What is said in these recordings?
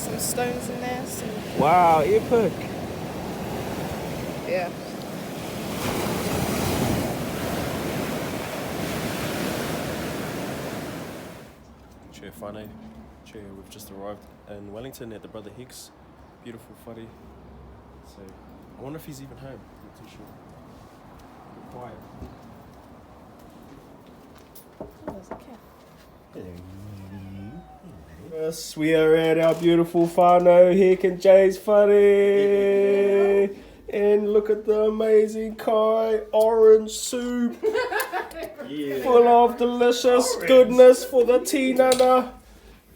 some stones in there. Wow, epic. Yeah. Chair whānau. Chair, we've just arrived in Wellington at the Brother Hicks. Beautiful whare. So, I wonder if he's even home. Not too sure. Quiet. Oh, there's a cat. Yes, we are at our beautiful whānau, Hick and Jay's whare. And look at the amazing Kai orange soup. Yeah. Full of delicious goodness for the tinana.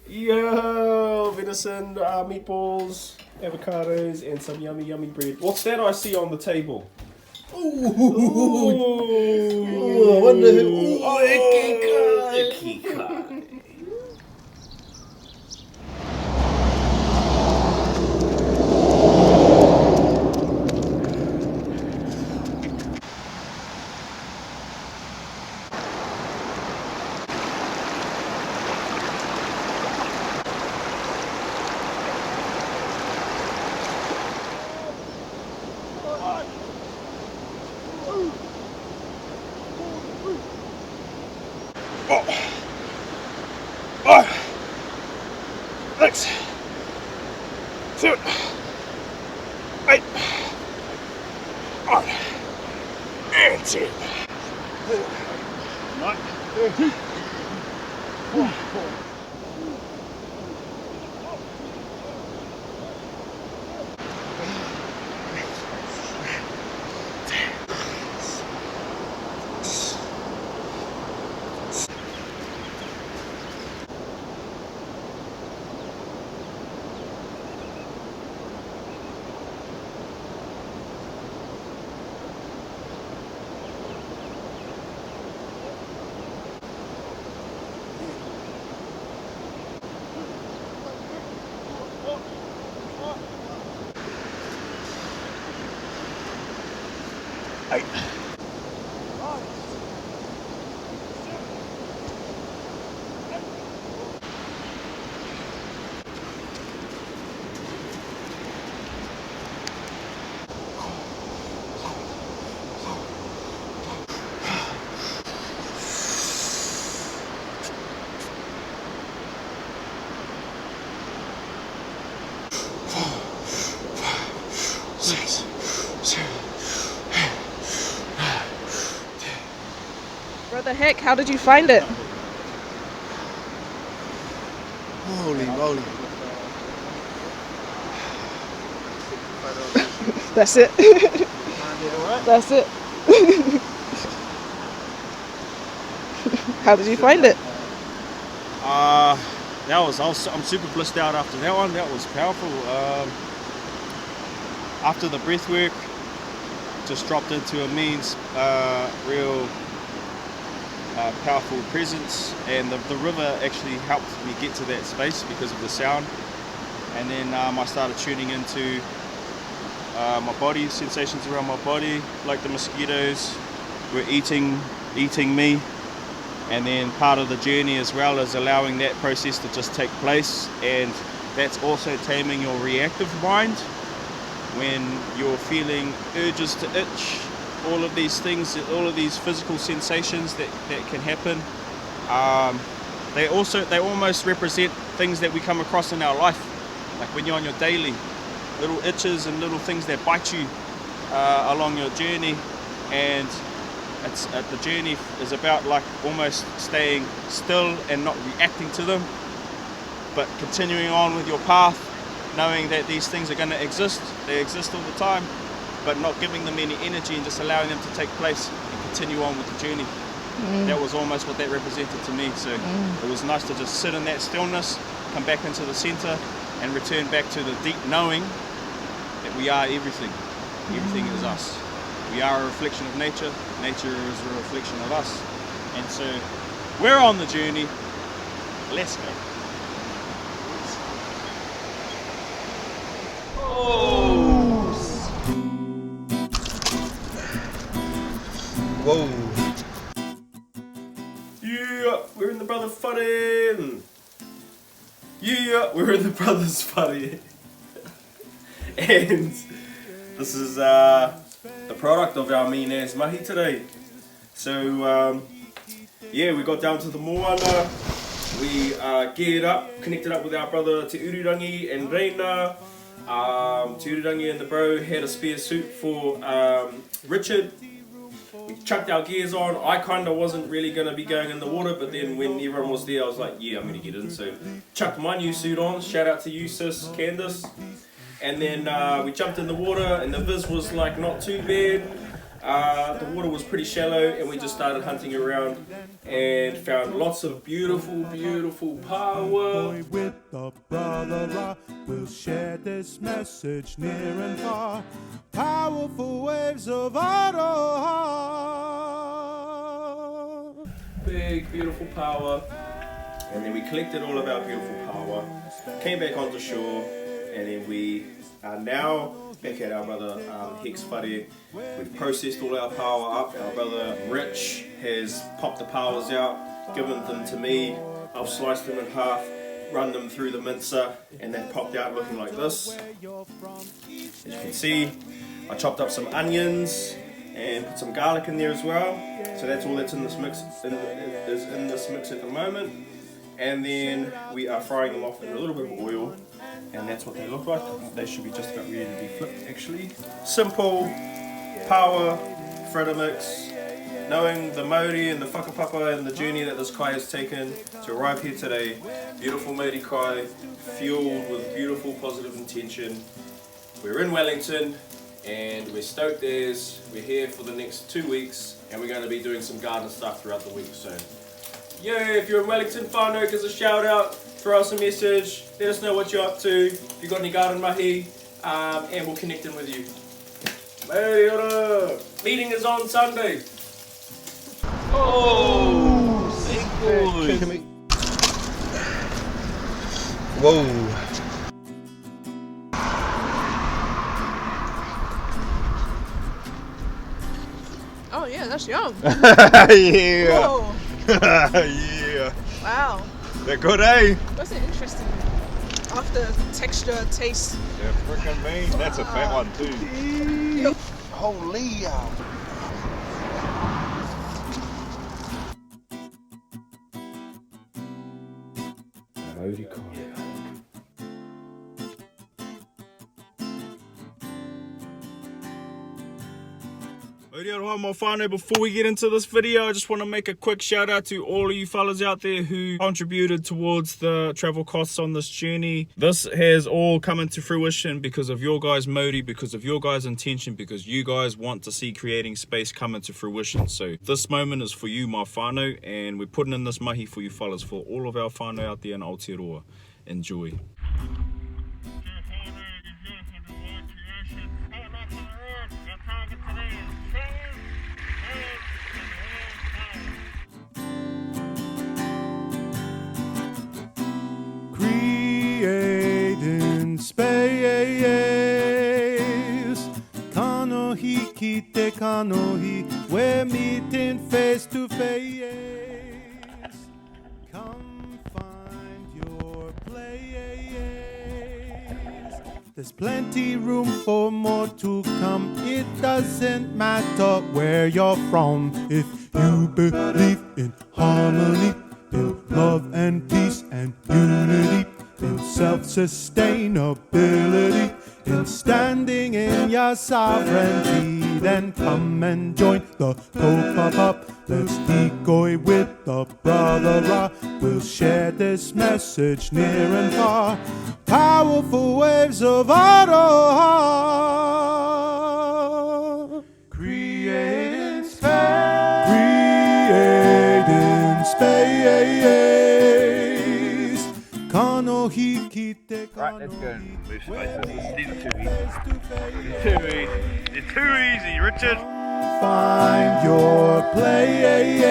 Yeah, venison, meatballs, avocados, and some yummy, yummy bread. What's that I see on the table? Ooh, I wonder who. Oh, Icky Kai. Six, 7, 8, 9, and 10. 9, 13, 4. Eight. Six, 7. Brother Hick, how did you find it? Holy moly. That's it. That's it. How did you find it? I'm super blissed out after that one. That was powerful. After the breath work, just dropped into a means real powerful presence, and the river actually helped me get to that space because of the sound. And then I started tuning into my body, sensations around my body, like the mosquitoes were eating me. And then part of the journey as well is allowing that process to just take place, and that's also taming your reactive mind when you're feeling urges to itch, all of these things, all of these physical sensations that can happen. They almost represent things that we come across in our life, like when you're on your daily, little itches and little things that bite you along your journey. And the journey is about like almost staying still and not reacting to them, but continuing on with your path, knowing that these things are going to exist. They exist all the time, but not giving them any energy and just allowing them to take place and continue on with the journey. That was almost what that represented to me. So it was nice to just sit in that stillness, come back into the center, and return back to the deep knowing that we are everything. Everything is us. We are a reflection of nature. Nature is a reflection of us. And so we're on the journey. Let's go. Whoa. Yeah, we're in the Brother Fudden. Yeah, we're in the brothers party. And this is the product of our mean ass mahi today. So yeah, we got down to the moana. We geared up, connected up with our brother Te Urirangi and Reina. Te Urirangi and the bro had a spare suit for Richard. We chucked our gears on. I kind of wasn't really going to be going in the water, but then when everyone was there, I was like, yeah, I'm going to get in. So chucked my new suit on. Shout out to you, sis, Candice. And then we jumped in the water, and the viz was like not too bad. The water was pretty shallow, and we just started hunting around and found lots of beautiful, beautiful power. With the brother, we'll share this message near and far. Powerful waves of Aroha. Big, beautiful power. And then we collected all of our beautiful power, came back onto shore, and then we are now back at our brother Hex Whare. We've processed all our power up. Our brother Rich has popped the powers out, given them to me. I've sliced them in half, run them through the mincer, and they've popped out looking like this. As you can see, I chopped up some onions and put some garlic in there as well. So that's all that's in this mix is in this mix at the moment. And then we are frying them off in a little bit of oil, and that's what they look like. They should be just about ready to be flipped actually. Simple power fritter mix, knowing the mauri and the whakapapa and the journey that this kai has taken to arrive here today. Beautiful mauri kai, fueled with beautiful positive intention. We're in Wellington and we're stoked as we're here for the next 2 weeks, and we're going to be doing some garden stuff throughout the week. So yeah, if you're in Wellington, whānau, give us a shout out, throw us a message, let us know what you're up to, if you've got any garden mahi, and we'll connect in with you. Mauri ora! Meeting is on Sunday. Oh, sick boy. Whoa. Oh yeah, that's yum. Yeah. Whoa. Yeah. Wow. They're good, eh? That's an interesting after texture, taste. They're freaking mean. That's a fat one too. Holy. Mauri kai. Aotearoa mō whānau, before we get into this video, I just want to make a quick shout out to all of you fellas out there who contributed towards the travel costs on this journey. This has all come into fruition because of your guys' mauri, because of your guys' intention, because you guys want to see creating space come into fruition. So this moment is for you, my whānau, and we're putting in this mahi for you fellas, for all of our whānau out there in Aotearoa. Enjoy. Creating space. Kanohi kite kanohi. We're meeting face to face. Come find your place. There's plenty room for more to come. It doesn't matter where you're from. If you believe in harmony, in love and peace and unity, in self-sustainability, in standing in your sovereignty, then come and join the Pop-Up. Let's decoy with the brother. We'll share this message near and far. Powerful waves of Aroha. Creating space. Creating space. Kanohi kite kanohi. Right, let's go. Move spaces. These are too easy. Too easy. They're too easy, Richard. Find your place.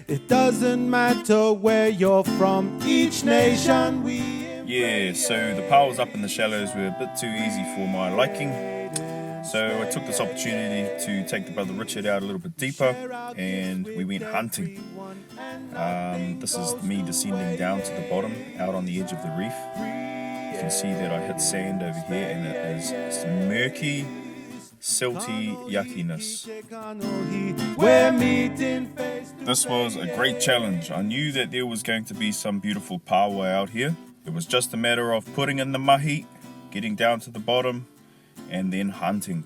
It doesn't matter where you're from. Each nation we. Yeah, so the power's up in the shallows were a bit too easy for my liking. So I took this opportunity to take the brother Richard out a little bit deeper, and we went hunting. This is me descending down to the bottom, out on the edge of the reef. You can see that I hit sand over here, and it is murky, silty yuckiness. This was a great challenge. I knew that there was going to be some beautiful paua out here. It was just a matter of putting in the mahi, getting down to the bottom, and then hunting.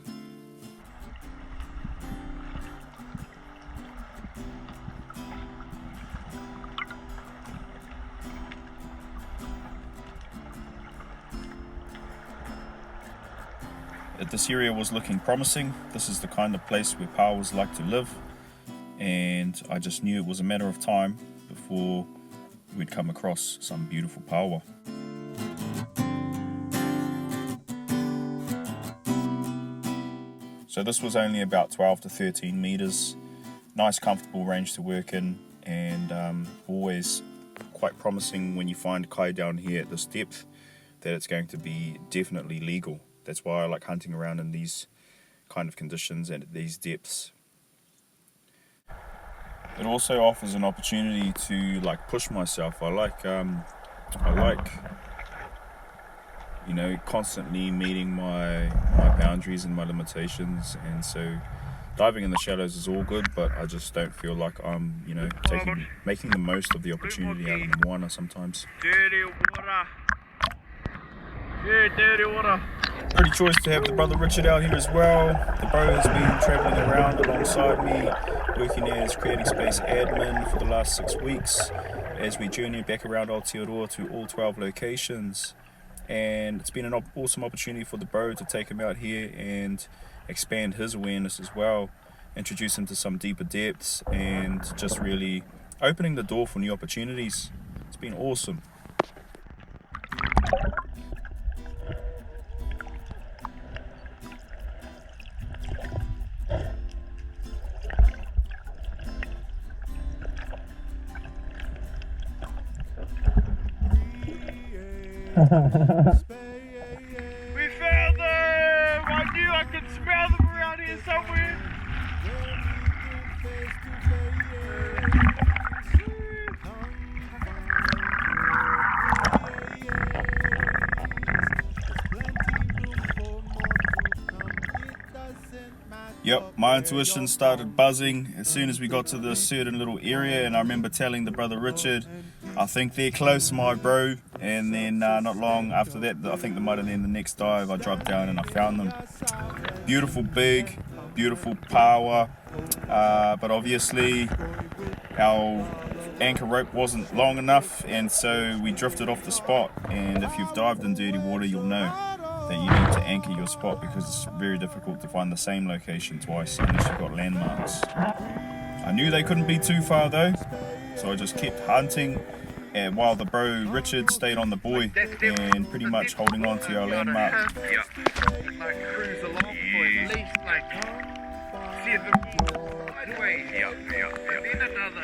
This area was looking promising. This is the kind of place where pauas like to live, and I just knew it was a matter of time before we'd come across some beautiful paua. So this was only about 12 to 13 meters, nice comfortable range to work in, and always quite promising when you find kai down here at this depth that it's going to be definitely legal. That's why I like hunting around in these kind of conditions and at these depths. It also offers an opportunity to like push myself. I like you know, constantly meeting my boundaries and my limitations, and so diving in the shallows is all good, but I just don't feel like I'm, you know, making the most of the opportunity out in the moana sometimes. Dirty water. Yeah, dirty water. Pretty choice to have the brother Richard out here as well. The bro has been travelling around alongside me, working as creating space admin for the last 6 weeks as we journey back around Aotearoa to all 12 locations. And it's been an awesome opportunity for the bro to take him out here and expand his awareness as well, introduce him to some deeper depths, and just really opening the door for new opportunities. It's been awesome. We found them! I knew I could smell them around here somewhere. Yep, my intuition started buzzing as soon as we got to this certain little area, and I remember telling the brother Richard, I think they're close, my bro. And then not long after that, I think there might have been the next dive, I dropped down and I found them. Beautiful big, beautiful paua, but obviously our anchor rope wasn't long enough, and so we drifted off the spot. And if you've dived in dirty water, you'll know that you need to anchor your spot, because it's very difficult to find the same location twice unless you've got landmarks. I knew they couldn't be too far though, so I just kept hunting, and while the bro Richard stayed on the buoy and pretty much holding on to our landmark. Yeah. Like cruise along for at least like 7 sideways. Yeah. And then another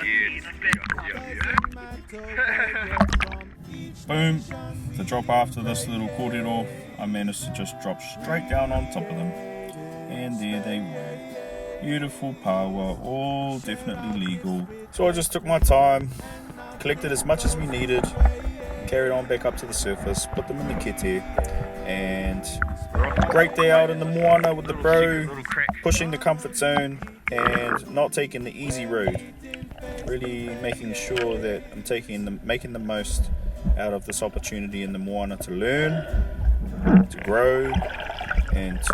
Boom, the drop after this little corridor, I managed to just drop straight down on top of them, and there they were. Beautiful paua, all definitely legal. So I just took my time, collected as much as we needed, carried on back up to the surface, put them in the kete, and great day out in the moana with the bro, pushing the comfort zone and not taking the easy road. Really making sure that I'm making the most out of this opportunity in the moana to learn, to grow, and to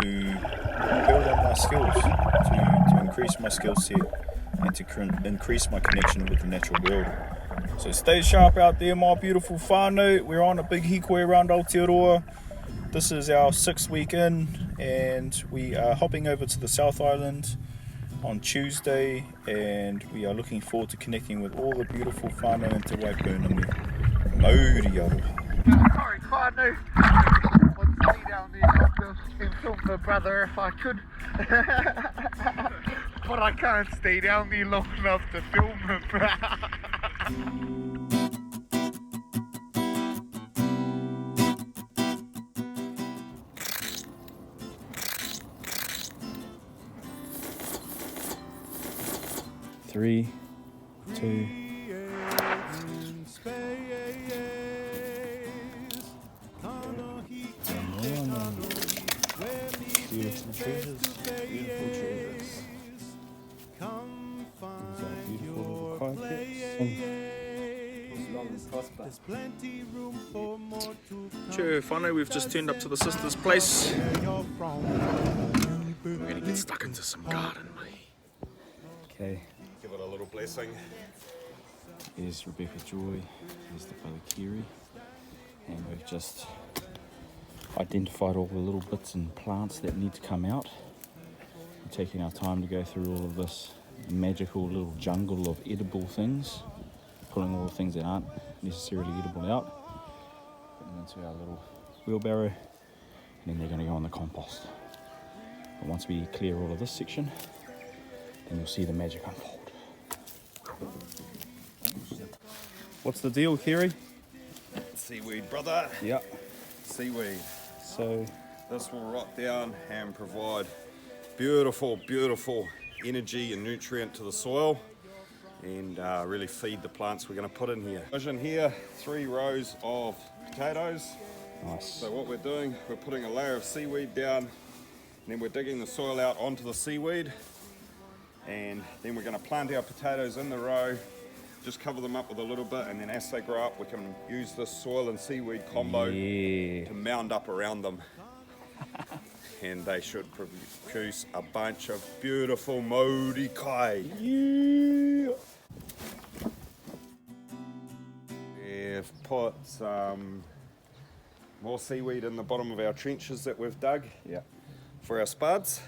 build up my skills, to increase my skill set, and to increase my connection with the natural world. So stay sharp out there, my beautiful whānau. We're on a big hikoi around Aotearoa. This is our 6th week in, and we are hopping over to the South Island on Tuesday, and we are looking forward to connecting with all the beautiful whānau in Te Waipunangi. Mauri aroha. Sorry, whānau. I'd stay down there and film the brother if I could. But I can't stay down there long enough to film him. 3, 2. Beautiful treasures, beautiful treasures. These are beautiful little kai pits. Cheer, whānau, we've just turned up to the sister's place. We're gonna get stuck into some garden, mate. Okay. Give it a little blessing. Here's Rebecca Joy, here's the brother Kiri, and we've just identified all the little bits and plants that need to come out. We're taking our time to go through all of this magical little jungle of edible things, pulling all the things that aren't necessarily edible out, putting them into our little wheelbarrow, and then they're going to go on the compost. But once we clear all of this section, then you'll see the magic unfold. What's the deal, Kiri? Seaweed, brother. Yeah. Seaweed. So this will rot down and provide beautiful, beautiful energy and nutrient to the soil, and really feed the plants we're going to put in here. Vision here, 3 rows of potatoes. nice. So what we're doing, we're putting a layer of seaweed down, and then we're digging the soil out onto the seaweed, and then we're going to plant our potatoes in the row, just cover them up with a little bit, and then as they grow up we can use this soil and seaweed combo to mound up around them. And they should produce a bunch of beautiful mauri kai. Yeah. We've put some more seaweed in the bottom of our trenches that we've dug for our spuds,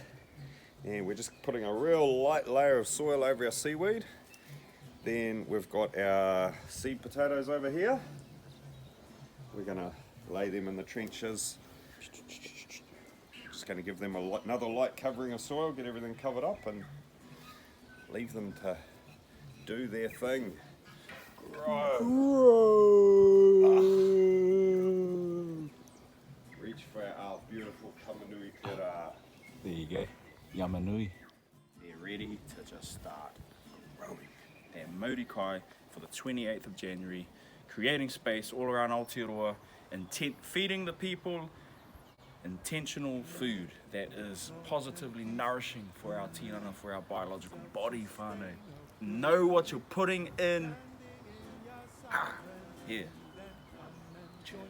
and we're just putting a real light layer of soil over our seaweed. Then we've got our seed potatoes over here. We're going to lay them in the trenches. Just going to give them another light covering of soil, get everything covered up, and leave them to do their thing. Grow. Reach for our beautiful kamanui pera. There you go. Yamanui. They're ready to just start growing. They're mauri kai for the 28th of January, creating space all around Aotearoa, feeding the people intentional food that is positively nourishing for our tinana, for our biological body, whānau. Know what you're putting in. Here. Cheers.